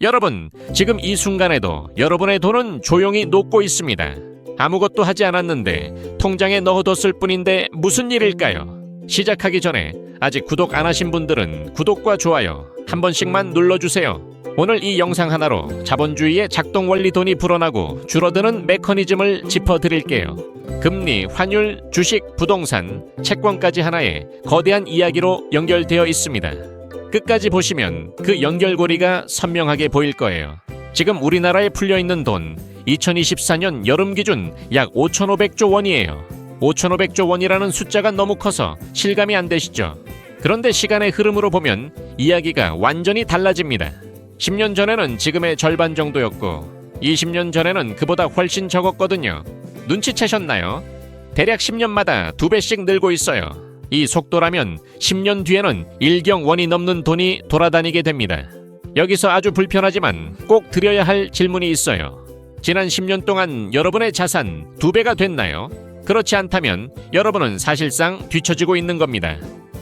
여러분, 지금 이 순간에도 여러분의 돈은 조용히 녹고 있습니다. 아무것도 하지 않았는데 통장에 넣어뒀을 뿐인데 무슨 일일까요? 시작하기 전에 아직 구독 안 하신 분들은 구독과 좋아요 한 번씩만 눌러주세요. 오늘 이 영상 하나로 자본주의의 작동 원리 돈이 불어나고 줄어드는 메커니즘을 짚어드릴게요. 금리, 환율, 주식, 부동산, 채권까지 하나의 거대한 이야기로 연결되어 있습니다. 끝까지 보시면 그 연결고리가 선명하게 보일 거예요. 지금 우리나라에 풀려있는 돈 2024년 여름 기준 약 5,500조 원이에요. 5,500조 원이라는 숫자가 너무 커서 실감이 안 되시죠? 그런데 시간의 흐름으로 보면 이야기가 완전히 달라집니다. 10년 전에는 지금의 절반 정도였고 20년 전에는 그보다 훨씬 적었거든요. 눈치채셨나요? 대략 10년마다 2배씩 늘고 있어요. 이 속도라면 10년 뒤에는 1경 원이 넘는 돈이 돌아다니게 됩니다. 여기서 아주 불편하지만 꼭 드려야 할 질문이 있어요. 지난 10년 동안 여러분의 자산 2배가 됐나요? 그렇지 않다면 여러분은 사실상 뒤처지고 있는 겁니다.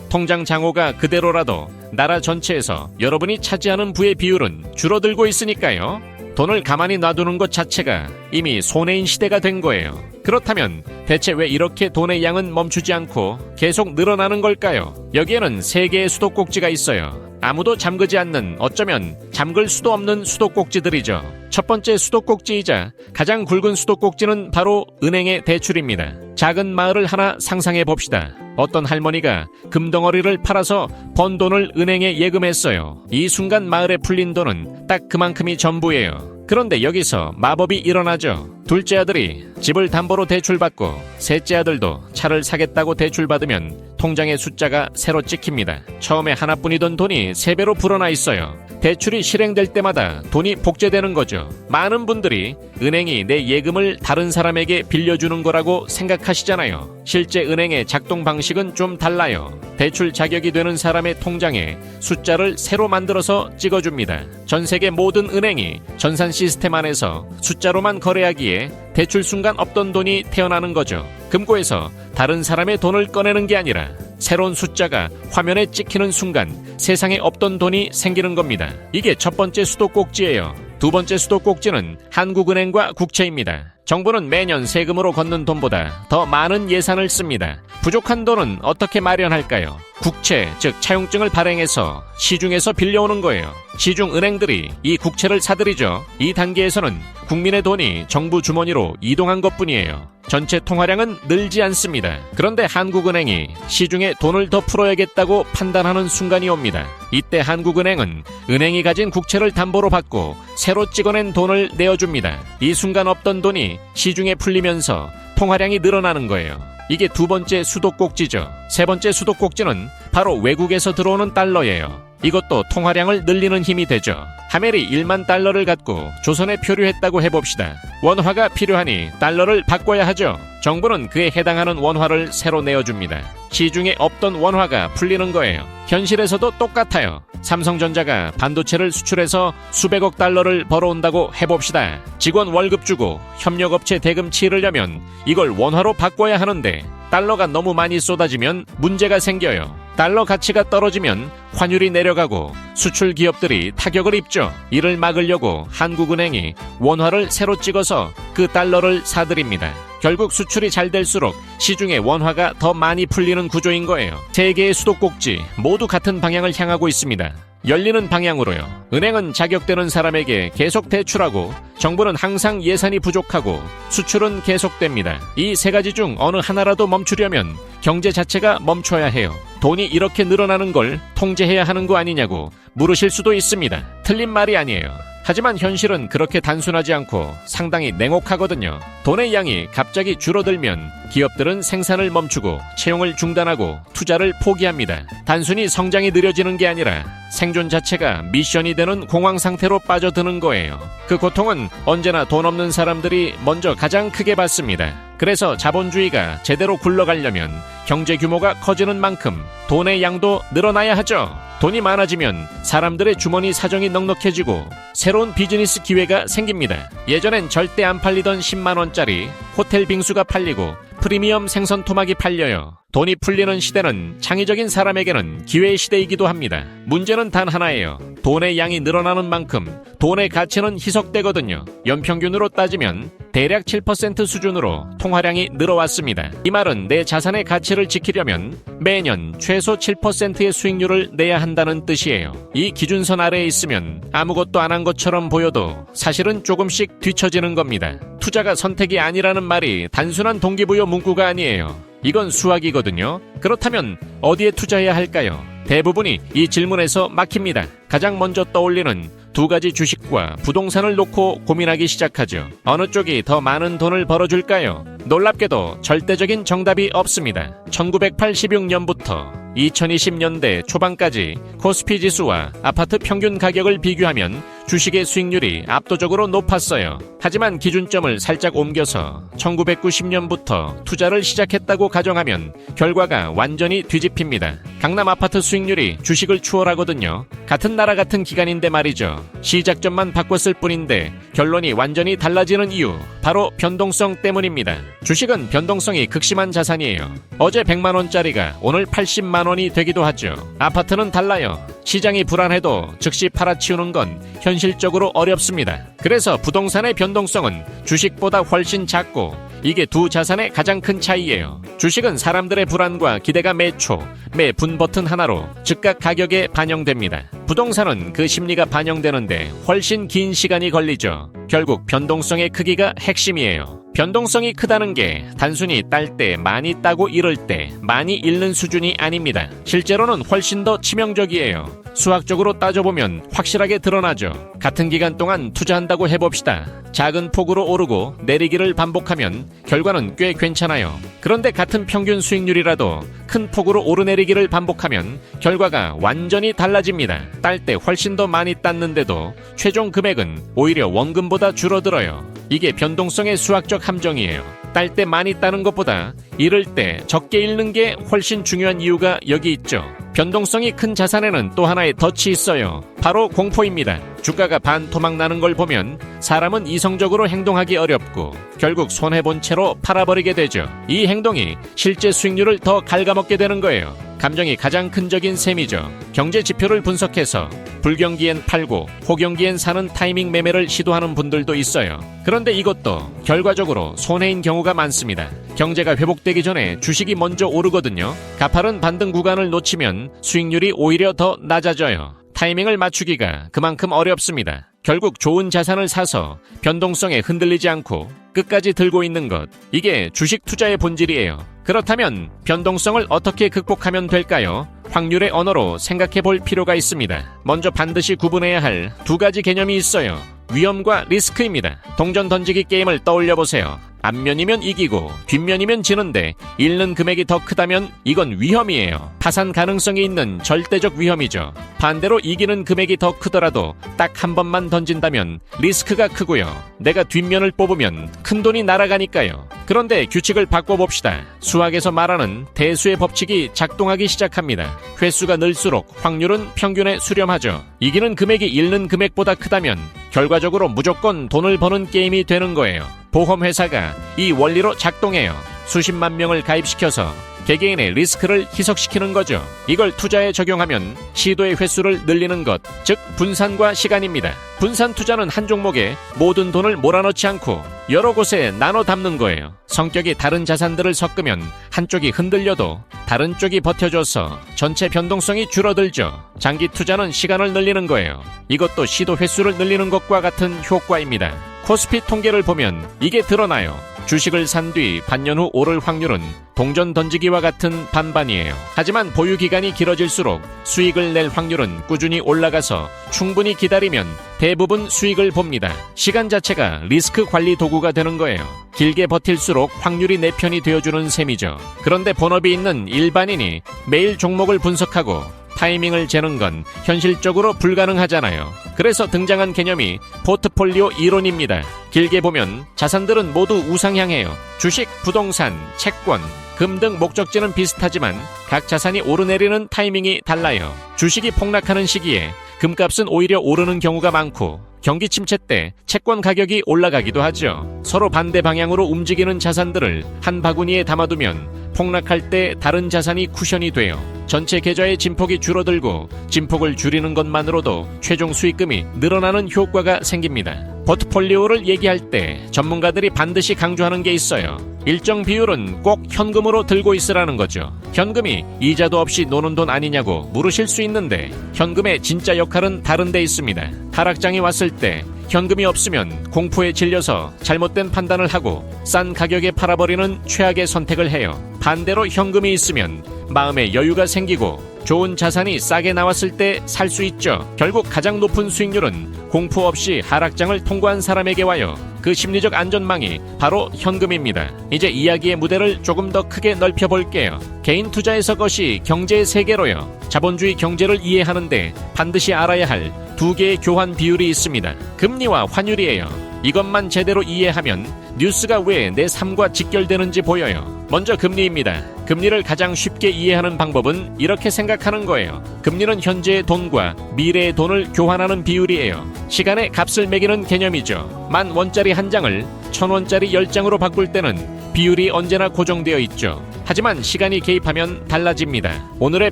통장 잔고가 그대로라도 나라 전체에서 여러분이 차지하는 부의 비율은 줄어들고 있으니까요. 돈을 가만히 놔두는 것 자체가 이미 손해인 시대가 된 거예요. 그렇다면 대체 왜 이렇게 돈의 양은 멈추지 않고 계속 늘어나는 걸까요? 여기에는 3개의 수도꼭지가 있어요. 아무도 잠그지 않는, 어쩌면 잠글 수도 없는 수도꼭지들이죠. 첫 번째 수도꼭지이자 가장 굵은 수도꼭지는 바로 은행의 대출입니다. 작은 마을을 하나 상상해 봅시다. 어떤 할머니가 금덩어리를 팔아서 번 돈을 은행에 예금했어요. 이 순간 마을에 풀린 돈은 딱 그만큼이 전부예요. 그런데 여기서 마법이 일어나죠. 둘째 아들이 집을 담보로 대출받고 셋째 아들도 차를 사겠다고 대출받으면 통장의 숫자가 새로 찍힙니다. 처음에 하나뿐이던 돈이 3배로 불어나 있어요. 대출이 실행될 때마다 돈이 복제되는 거죠. 많은 분들이 은행이 내 예금을 다른 사람에게 빌려주는 거라고 생각하시잖아요. 실제 은행의 작동 방식은 좀 달라요. 대출 자격이 되는 사람의 통장에 숫자를 새로 만들어서 찍어줍니다. 전 세계 모든 은행이 전산 시스템 안에서 숫자로만 거래하기에 대출 순간 없던 돈이 태어나는 거죠. 금고에서 다른 사람의 돈을 꺼내는 게 아니라 새로운 숫자가 화면에 찍히는 순간 세상에 없던 돈이 생기는 겁니다. 이게 첫 번째 수도꼭지예요. 두 번째 수도꼭지는 한국은행과 국채입니다. 정부는 매년 세금으로 걷는 돈보다 더 많은 예산을 씁니다. 부족한 돈은 어떻게 마련할까요? 국채, 즉 차용증을 발행해서 시중에서 빌려오는 거예요. 시중 은행들이 이 국채를 사들이죠. 이 단계에서는 국민의 돈이 정부 주머니로 이동한 것뿐이에요. 전체 통화량은 늘지 않습니다. 그런데 한국은행이 시중에 돈을 더 풀어야겠다고 판단하는 순간이 옵니다. 이때 한국은행은 은행이 가진 국채를 담보로 받고 새로 찍어낸 돈을 내어줍니다. 이 순간 없던 돈이 시중에 풀리면서 통화량이 늘어나는 거예요. 이게 두 번째 수도꼭지죠. 세 번째 수도꼭지는 바로 외국에서 들어오는 달러예요. 이것도 통화량을 늘리는 힘이 되죠. 하멜이 1만 달러를 갖고 조선에 표류했다고 해봅시다. 원화가 필요하니 달러를 바꿔야 하죠. 정부는 그에 해당하는 원화를 새로 내어줍니다. 시중에 없던 원화가 풀리는 거예요. 현실에서도 똑같아요. 삼성전자가 반도체를 수출해서 수백억 달러를 벌어온다고 해봅시다. 직원 월급 주고 협력업체 대금 치르려면 이걸 원화로 바꿔야 하는데 달러가 너무 많이 쏟아지면 문제가 생겨요. 달러 가치가 떨어지면 환율이 내려가고 수출 기업들이 타격을 입죠. 이를 막으려고 한국은행이 원화를 새로 찍어서 그 달러를 사들입니다. 결국 수출이 잘 될수록 시중에 원화가 더 많이 풀리는 구조인 거예요. 세 개의 수도꼭지 모두 같은 방향을 향하고 있습니다. 열리는 방향으로요. 은행은 자격되는 사람에게 계속 대출하고 정부는 항상 예산이 부족하고 수출은 계속됩니다. 이 세 가지 중 어느 하나라도 멈추려면 경제 자체가 멈춰야 해요. 돈이 이렇게 늘어나는 걸 통제해야 하는 거 아니냐고 물으실 수도 있습니다. 틀린 말이 아니에요. 하지만 현실은 그렇게 단순하지 않고 상당히 냉혹하거든요. 돈의 양이 갑자기 줄어들면 기업들은 생산을 멈추고 채용을 중단하고 투자를 포기합니다. 단순히 성장이 느려지는 게 아니라 생존 자체가 미션이 되는 공황 상태로 빠져드는 거예요. 그 고통은 언제나 돈 없는 사람들이 먼저 가장 크게 받습니다. 그래서 자본주의가 제대로 굴러가려면 경제 규모가 커지는 만큼 돈의 양도 늘어나야 하죠. 돈이 많아지면 사람들의 주머니 사정이 넉넉해지고 새로운 비즈니스 기회가 생깁니다. 예전엔 절대 안 팔리던 10만원짜리 호텔 빙수가 팔리고 프리미엄 생선 토막이 팔려요. 돈이 풀리는 시대는 창의적인 사람에게는 기회의 시대이기도 합니다. 문제는 단 하나예요. 돈의 양이 늘어나는 만큼 돈의 가치는 희석되거든요. 연평균으로 따지면 대략 7% 수준으로 통화량이 늘어왔습니다. 이 말은 내 자산의 가치를 지키려면 매년 최소 7%의 수익률을 내야 한다는 뜻이에요. 이 기준선 아래에 있으면 아무것도 안 한 것처럼 보여도 사실은 조금씩 뒤처지는 겁니다. 투자가 선택이 아니라는 말이 단순한 동기부여 문구가 아니에요. 이건 수학이거든요. 그렇다면 어디에 투자해야 할까요? 대부분이 이 질문에서 막힙니다. 가장 먼저 떠올리는 두 가지 주식과 부동산을 놓고 고민하기 시작하죠. 어느 쪽이 더 많은 돈을 벌어줄까요? 놀랍게도 절대적인 정답이 없습니다. 1986년부터 2020년대 초반까지 코스피 지수와 아파트 평균 가격을 비교하면 주식의 수익률이 압도적으로 높았어요. 하지만 기준점을 살짝 옮겨서 1990년부터 투자를 시작했다고 가정하면 결과가 완전히 뒤집힙니다. 강남 아파트 수익률이 주식을 추월하거든요. 같은 나라 같은 기간인데 말이죠. 시작점만 바꿨을 뿐인데 결론이 완전히 달라지는 이유, 바로 변동성 때문입니다. 주식은 변동성이 극심한 자산이에요. 어제 100만 원짜리가 오늘 80만 원이 되기도 하죠. 아파트는 달라요. 시장이 불안해도 즉시 팔아치우는 건 현실적으로 어렵습니다. 그래서 부동산의 변동성은 주식보다 훨씬 작고 이게 두 자산의 가장 큰 차이예요. 주식은 사람들의 불안과 기대가 매 초, 매 분 버튼 하나로 즉각 가격에 반영됩니다. 부동산은 그 심리가 반영되는데 훨씬 긴 시간이 걸리죠. 결국 변동성의 크기가 핵심이에요. 변동성이 크다는 게 단순히 딸 때 많이 따고 잃을 때 많이 잃는 수준이 아닙니다. 실제로는 훨씬 더 치명적이에요. 수학적으로 따져보면 확실하게 드러나죠. 같은 기간 동안 투자한다고 해봅시다. 작은 폭으로 오르고 내리기를 반복하면 결과는 꽤 괜찮아요. 그런데 같은 평균 수익률이라도 큰 폭으로 오르내리기를 반복하면 결과가 완전히 달라집니다. 딸 때 훨씬 더 많이 땄는데도 최종 금액은 오히려 원금보다 줄어들어요. 이게 변동성의 수학적 함정이에요. 딸 때 많이 따는 것보다 잃을 때 적게 잃는 게 훨씬 중요한 이유가 여기 있죠. 변동성이 큰 자산에는 또 하나의 덫이 있어요. 바로 공포입니다. 주가가 반토막 나는 걸 보면 사람은 이성적으로 행동하기 어렵고 결국 손해본 채로 팔아버리게 되죠. 이 행동이 실제 수익률을 더 갉아먹게 되는 거예요. 감정이 가장 큰 적인 셈이죠. 경제 지표를 분석해서 불경기엔 팔고 호경기엔 사는 타이밍 매매를 시도하는 분들도 있어요. 그런데 이것도 결과적으로 손해인 경우가 많습니다. 경제가 회복되기 전에 주식이 먼저 오르거든요. 가파른 반등 구간을 놓치면 수익률이 오히려 더 낮아져요. 타이밍을 맞추기가 그만큼 어렵습니다. 결국 좋은 자산을 사서 변동성에 흔들리지 않고 끝까지 들고 있는 것, 이게 주식 투자의 본질이에요. 그렇다면 변동성을 어떻게 극복하면 될까요? 확률의 언어로 생각해 볼 필요가 있습니다. 먼저 반드시 구분해야 할 두 가지 개념이 있어요. 위험과 리스크입니다. 동전 던지기 게임을 떠올려 보세요. 앞면이면 이기고 뒷면이면 지는데 잃는 금액이 더 크다면 이건 위험이에요. 파산 가능성이 있는 절대적 위험이죠. 반대로 이기는 금액이 더 크더라도 딱 한 번만 던진다면 리스크가 크고요. 내가 뒷면을 뽑으면 큰돈이 날아가니까요. 그런데 규칙을 바꿔봅시다. 수학에서 말하는 대수의 법칙이 작동하기 시작합니다. 횟수가 늘수록 확률은 평균에 수렴하죠. 이기는 금액이 잃는 금액보다 크다면 결과적으로 무조건 돈을 버는 게임이 되는 거예요. 보험회사가 이 원리로 작동해요. 수십만 명을 가입시켜서 개개인의 리스크를 희석시키는 거죠. 이걸 투자에 적용하면 시도의 횟수를 늘리는 것, 즉 분산과 시간입니다. 분산 투자는 한 종목에 모든 돈을 몰아넣지 않고 여러 곳에 나눠 담는 거예요. 성격이 다른 자산들을 섞으면 한쪽이 흔들려도 다른 쪽이 버텨줘서 전체 변동성이 줄어들죠. 장기 투자는 시간을 늘리는 거예요. 이것도 시도 횟수를 늘리는 것과 같은 효과입니다. 코스피 통계를 보면 이게 드러나요. 주식을 산 뒤 반년 후 오를 확률은 동전 던지기와 같은 반반이에요. 하지만 보유 기간이 길어질수록 수익을 낼 확률은 꾸준히 올라가서 충분히 기다리면 대부분 수익을 봅니다. 시간 자체가 리스크 관리 도구가 되는 거예요. 길게 버틸수록 확률이 내 편이 되어주는 셈이죠. 그런데 본업이 있는 일반인이 매일 종목을 분석하고 타이밍을 재는 건 현실적으로 불가능하잖아요. 그래서 등장한 개념이 포트폴리오 이론입니다. 길게 보면 자산들은 모두 우상향해요. 주식, 부동산, 채권, 금 등 목적지는 비슷하지만 각 자산이 오르내리는 타이밍이 달라요. 주식이 폭락하는 시기에 금값은 오히려 오르는 경우가 많고 경기 침체 때 채권 가격이 올라가기도 하죠. 서로 반대 방향으로 움직이는 자산들을 한 바구니에 담아두면 폭락할 때 다른 자산이 쿠션이 되어 전체 계좌의 진폭이 줄어들고 진폭을 줄이는 것만으로도 최종 수익금이 늘어나는 효과가 생깁니다. 포트폴리오를 얘기할 때 전문가들이 반드시 강조하는 게 있어요. 일정 비율은 꼭 현금으로 들고 있으라는 거죠. 현금이 이자도 없이 노는 돈 아니냐고 물으실 수 있는데 현금의 진짜 역할은 다른 데 있습니다. 하락장이 왔을 때 현금이 없으면 공포에 질려서 잘못된 판단을 하고 싼 가격에 팔아버리는 최악의 선택을 해요. 반대로 현금이 있으면 마음에 여유가 생기고 좋은 자산이 싸게 나왔을 때 살 수 있죠. 결국 가장 높은 수익률은 공포 없이 하락장을 통과한 사람에게 와요. 그 심리적 안전망이 바로 현금입니다. 이제 이야기의 무대를 조금 더 크게 넓혀볼게요. 개인 투자에서 것이 경제의 세계로요. 자본주의 경제를 이해하는데 반드시 알아야 할 두 개의 교환 비율이 있습니다. 금리와 환율이에요. 이것만 제대로 이해하면 뉴스가 왜 내 삶과 직결되는지 보여요. 먼저 금리입니다. 금리를 가장 쉽게 이해하는 방법은 이렇게 생각하는 거예요. 금리는 현재의 돈과 미래의 돈을 교환하는 비율이에요. 시간의 값을 매기는 개념이죠. 10,000원짜리 한 장을 1,000원짜리 10장으로 바꿀 때는 비율이 언제나 고정되어 있죠. 하지만 시간이 개입하면 달라집니다. 오늘의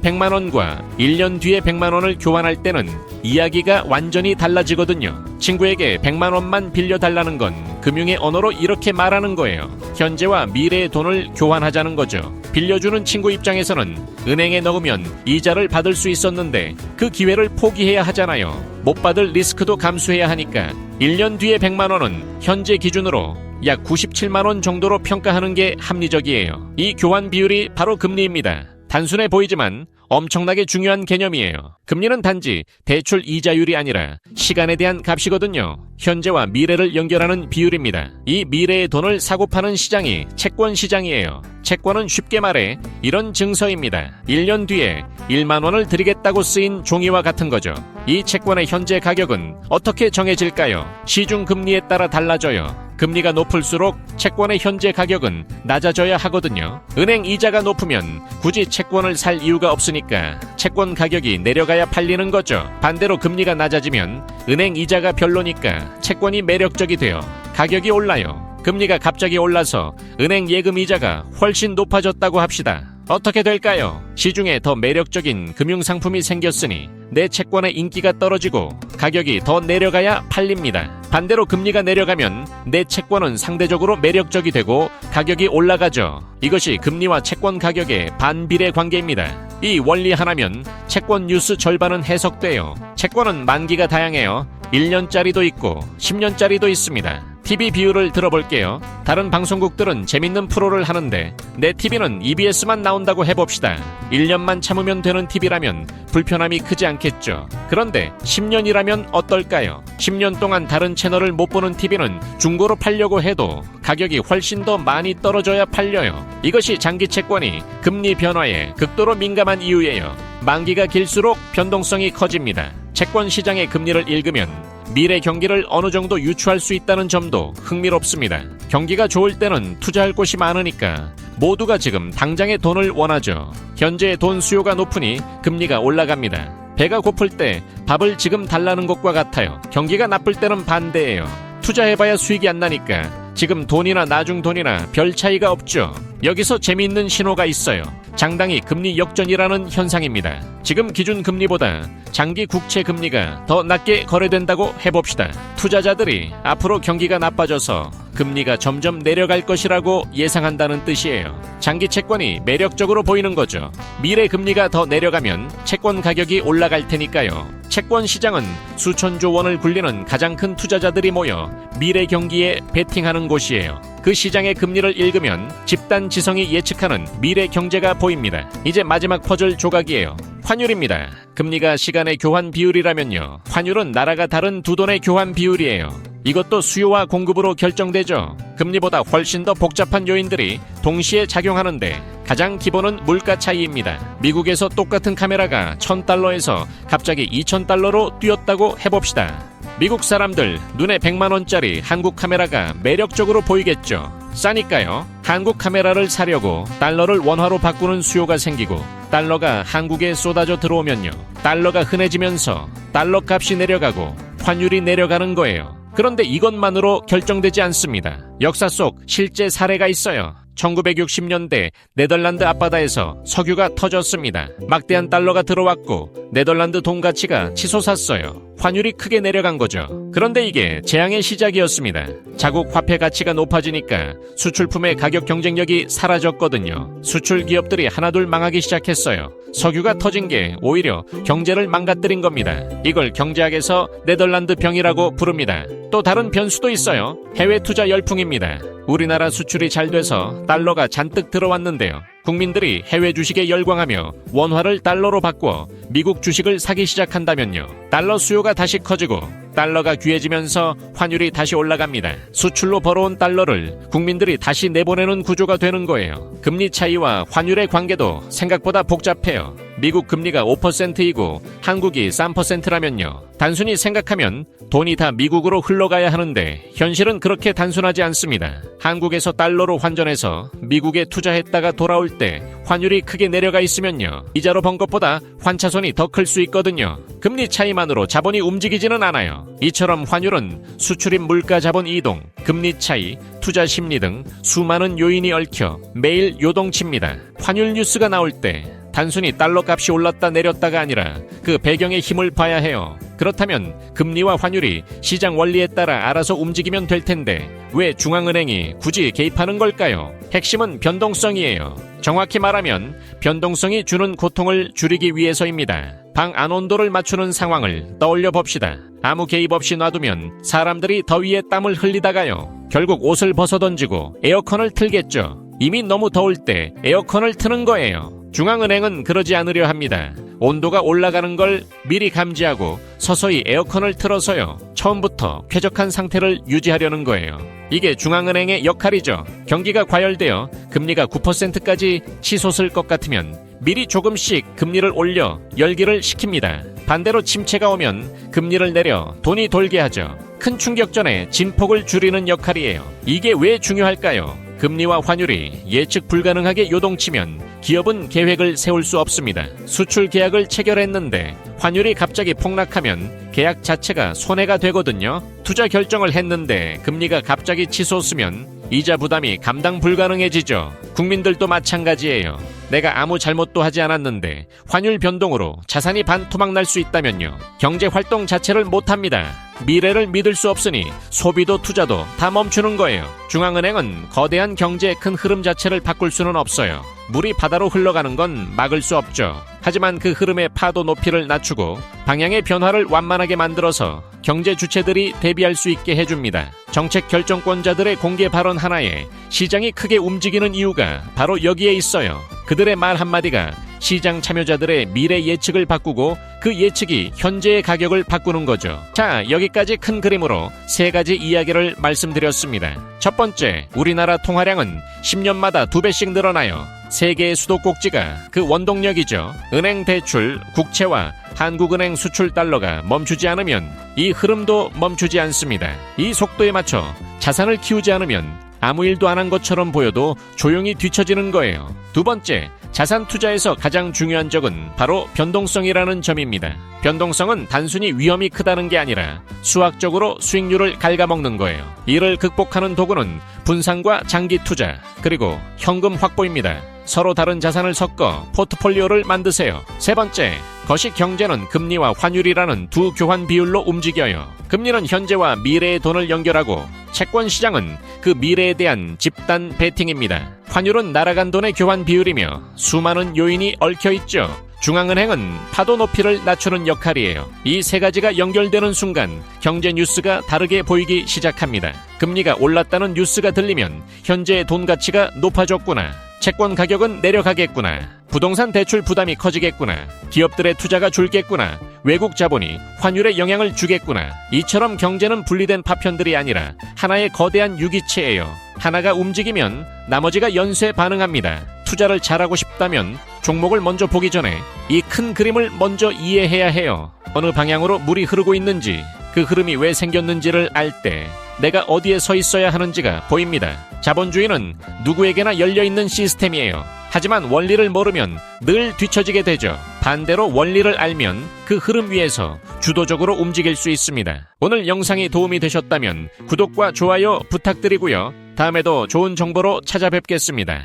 100만원과 1년 뒤의 100만원을 교환할 때는 이야기가 완전히 달라지거든요. 친구에게 100만원만 빌려달라는 건 금융의 언어로 이렇게 말하는 거예요. 현재와 미래의 돈을 교환하자는 거죠. 빌려주는 친구 입장에서는 은행에 넣으면 이자를 받을 수 있었는데 그 기회를 포기해야 하잖아요. 못 받을 리스크도 감수해야 하니까 1년 뒤에 100만원은 현재 기준으로 약 97만원 정도로 평가하는 게 합리적이에요. 이 교환 비율이 바로 금리입니다. 단순해 보이지만 엄청나게 중요한 개념이에요. 금리는 단지 대출 이자율이 아니라 시간에 대한 값이거든요. 현재와 미래를 연결하는 비율입니다. 이 미래의 돈을 사고 파는 시장이 채권 시장이에요. 채권은 쉽게 말해 이런 증서입니다. 1년 뒤에 1만 원을 드리겠다고 쓰인 종이와 같은 거죠. 이 채권의 현재 가격은 어떻게 정해질까요? 시중 금리에 따라 달라져요. 금리가 높을수록 채권의 현재 가격은 낮아져야 하거든요. 은행 이자가 높으면 굳이 채권을 살 이유가 없으니까 채권 가격이 내려가야 팔리는 거죠. 반대로 금리가 낮아지면 은행 이자가 별로니까 채권이 매력적이 돼요. 가격이 올라요. 금리가 갑자기 올라서 은행 예금 이자가 훨씬 높아졌다고 합시다. 어떻게 될까요? 시중에 더 매력적인 금융상품이 생겼으니 내 채권의 인기가 떨어지고 가격이 더 내려가야 팔립니다. 반대로 금리가 내려가면 내 채권은 상대적으로 매력적이 되고 가격이 올라가죠. 이것이 금리와 채권 가격의 반비례 관계입니다. 이 원리 하나면 채권 뉴스 절반은 해석돼요. 채권은 만기가 다양해요. 1년짜리도 있고 10년짜리도 있습니다. TV 비율을 들어볼게요. 다른 방송국들은 재밌는 프로를 하는데 내 TV는 EBS만 나온다고 해봅시다. 1년만 참으면 되는 TV라면 불편함이 크지 않겠죠. 그런데 10년이라면 어떨까요? 10년 동안 다른 채널을 못 보는 TV는 중고로 팔려고 해도 가격이 훨씬 더 많이 떨어져야 팔려요. 이것이 장기 채권이 금리 변화에 극도로 민감한 이유예요. 만기가 길수록 변동성이 커집니다. 채권 시장의 금리를 읽으면 미래 경기를 어느 정도 유추할 수 있다는 점도 흥미롭습니다. 경기가 좋을 때는 투자할 곳이 많으니까 모두가 지금 당장의 돈을 원하죠. 현재의 돈 수요가 높으니 금리가 올라갑니다. 배가 고플 때 밥을 지금 달라는 것과 같아요. 경기가 나쁠 때는 반대예요. 투자해봐야 수익이 안 나니까 지금 돈이나 나중 돈이나 별 차이가 없죠. 여기서 재미있는 신호가 있어요. 장당히 금리 역전이라는 현상입니다. 지금 기준 금리보다 장기 국채 금리가 더 낮게 거래된다고 해봅시다. 투자자들이 앞으로 경기가 나빠져서 금리가 점점 내려갈 것이라고 예상한다는 뜻이에요. 장기 채권이 매력적으로 보이는 거죠. 미래 금리가 더 내려가면 채권 가격이 올라갈 테니까요. 채권 시장은 수천조 원을 굴리는 가장 큰 투자자들이 모여 미래 경기에 베팅하는 곳이에요. 그 시장의 금리를 읽으면 집단 지성이 예측하는 미래 경제가 보입니다. 이제 마지막 퍼즐 조각이에요. 환율입니다. 금리가 시간의 교환 비율이라면요. 환율은 나라가 다른 두 돈의 교환 비율이에요. 이것도 수요와 공급으로 결정되죠. 금리보다 훨씬 더 복잡한 요인들이 동시에 작용하는데 가장 기본은 물가 차이입니다. 미국에서 똑같은 카메라가 $1,000에서 갑자기 $2,000로 뛰었다고 해봅시다. 미국 사람들 눈에 100만원짜리 한국 카메라가 매력적으로 보이겠죠. 싸니까요. 한국 카메라를 사려고 달러를 원화로 바꾸는 수요가 생기고 달러가 한국에 쏟아져 들어오면요. 달러가 흔해지면서 달러 값이 내려가고 환율이 내려가는 거예요. 그런데 이것만으로 결정되지 않습니다. 역사 속 실제 사례가 있어요. 1960년대 네덜란드 앞바다에서 석유가 터졌습니다. 막대한 달러가 들어왔고 네덜란드 돈 가치가 치솟았어요. 환율이 크게 내려간 거죠. 그런데 이게 재앙의 시작이었습니다. 자국 화폐 가치가 높아지니까 수출품의 가격 경쟁력이 사라졌거든요. 수출 기업들이 하나둘 망하기 시작했어요. 석유가 터진 게 오히려 경제를 망가뜨린 겁니다. 이걸 경제학에서 네덜란드 병이라고 부릅니다. 또 다른 변수도 있어요. 해외 투자 열풍입니다. 우리나라 수출이 잘 돼서 달러가 잔뜩 들어왔는데요. 국민들이 해외 주식에 열광하며 원화를 달러로 바꾸어 미국 주식을 사기 시작한다면요. 달러 수요가 다시 커지고 달러가 귀해지면서 환율이 다시 올라갑니다. 수출로 벌어온 달러를 국민들이 다시 내보내는 구조가 되는 거예요. 금리 차이와 환율의 관계도 생각보다 복잡해요. 미국 금리가 5%이고 한국이 3%라면요. 단순히 생각하면 돈이 다 미국으로 흘러가야 하는데 현실은 그렇게 단순하지 않습니다. 한국에서 달러로 환전해서 미국에 투자했다가 돌아올 때 환율이 크게 내려가 있으면요. 이자로 번 것보다 환차손이 더 클 수 있거든요. 금리 차이만으로 자본이 움직이지는 않아요. 이처럼 환율은 수출입 물가 자본 이동, 금리 차이, 투자 심리 등 수많은 요인이 얽혀 매일 요동칩니다. 환율 뉴스가 나올 때 단순히 달러 값이 올랐다 내렸다가 아니라 그 배경의 힘을 봐야 해요. 그렇다면 금리와 환율이 시장 원리에 따라 알아서 움직이면 될 텐데 왜 중앙은행이 굳이 개입하는 걸까요? 핵심은 변동성이에요. 정확히 말하면 변동성이 주는 고통을 줄이기 위해서입니다. 방 안 온도를 맞추는 상황을 떠올려 봅시다. 아무 개입 없이 놔두면 사람들이 더위에 땀을 흘리다가요. 결국 옷을 벗어던지고 에어컨을 틀겠죠. 이미 너무 더울 때 에어컨을 트는 거예요. 중앙은행은 그러지 않으려 합니다. 온도가 올라가는 걸 미리 감지하고 서서히 에어컨을 틀어서요. 처음부터 쾌적한 상태를 유지하려는 거예요. 이게 중앙은행의 역할이죠. 경기가 과열되어 금리가 9%까지 치솟을 것 같으면 미리 조금씩 금리를 올려 열기를 식힙니다. 반대로 침체가 오면 금리를 내려 돈이 돌게 하죠. 큰 충격 전에 진폭을 줄이는 역할이에요. 이게 왜 중요할까요? 금리와 환율이 예측 불가능하게 요동치면 기업은 계획을 세울 수 없습니다. 수출 계약을 체결했는데 환율이 갑자기 폭락하면 계약 자체가 손해가 되거든요. 투자 결정을 했는데 금리가 갑자기 치솟으면 이자 부담이 감당 불가능해지죠. 국민들도 마찬가지예요. 내가 아무 잘못도 하지 않았는데 환율 변동으로 자산이 반토막 날 수 있다면요. 경제 활동 자체를 못합니다. 미래를 믿을 수 없으니 소비도 투자도 다 멈추는 거예요. 중앙은행은 거대한 경제의 큰 흐름 자체를 바꿀 수는 없어요. 물이 바다로 흘러가는 건 막을 수 없죠. 하지만 그 흐름의 파도 높이를 낮추고 방향의 변화를 완만하게 만들어서 경제 주체들이 대비할 수 있게 해줍니다. 정책 결정권자들의 공개 발언 하나에 시장이 크게 움직이는 이유가 바로 여기에 있어요. 그들의 말 한마디가 시장 참여자들의 미래 예측을 바꾸고 그 예측이 현재의 가격을 바꾸는 거죠. 자, 여기까지 큰 그림으로 세 가지 이야기를 말씀드렸습니다. 첫 번째, 우리나라 통화량은 10년마다 2배씩 늘어나요. 세계의 수도꼭지가 그 원동력이죠. 은행 대출, 국채와 한국은행 수출 달러가 멈추지 않으면 이 흐름도 멈추지 않습니다. 이 속도에 맞춰 자산을 키우지 않으면 아무 일도 안 한 것처럼 보여도 조용히 뒤처지는 거예요. 두 번째, 자산 투자에서 가장 중요한 적은 바로 변동성이라는 점입니다. 변동성은 단순히 위험이 크다는 게 아니라 수학적으로 수익률을 갉아먹는 거예요. 이를 극복하는 도구는 분산과 장기 투자, 그리고 현금 확보입니다. 서로 다른 자산을 섞어 포트폴리오를 만드세요. 세 번째, 거시 경제는 금리와 환율이라는 두 교환 비율로 움직여요. 금리는 현재와 미래의 돈을 연결하고 채권 시장은 그 미래에 대한 집단 베팅입니다. 환율은 날아간 돈의 교환 비율이며 수많은 요인이 얽혀있죠. 중앙은행은 파도 높이를 낮추는 역할이에요. 이 세 가지가 연결되는 순간 경제 뉴스가 다르게 보이기 시작합니다. 금리가 올랐다는 뉴스가 들리면 현재의 돈 가치가 높아졌구나. 채권 가격은 내려가겠구나. 부동산 대출 부담이 커지겠구나. 기업들의 투자가 줄겠구나. 외국 자본이 환율에 영향을 주겠구나. 이처럼 경제는 분리된 파편들이 아니라 하나의 거대한 유기체예요. 하나가 움직이면 나머지가 연쇄 반응합니다. 투자를 잘하고 싶다면 종목을 먼저 보기 전에 이 큰 그림을 먼저 이해해야 해요. 어느 방향으로 물이 흐르고 있는지, 그 흐름이 왜 생겼는지를 알 때 내가 어디에 서 있어야 하는지가 보입니다. 자본주의는 누구에게나 열려있는 시스템이에요. 하지만 원리를 모르면 늘 뒤처지게 되죠. 반대로 원리를 알면 그 흐름 위에서 주도적으로 움직일 수 있습니다. 오늘 영상이 도움이 되셨다면 구독과 좋아요 부탁드리고요. 다음에도 좋은 정보로 찾아뵙겠습니다.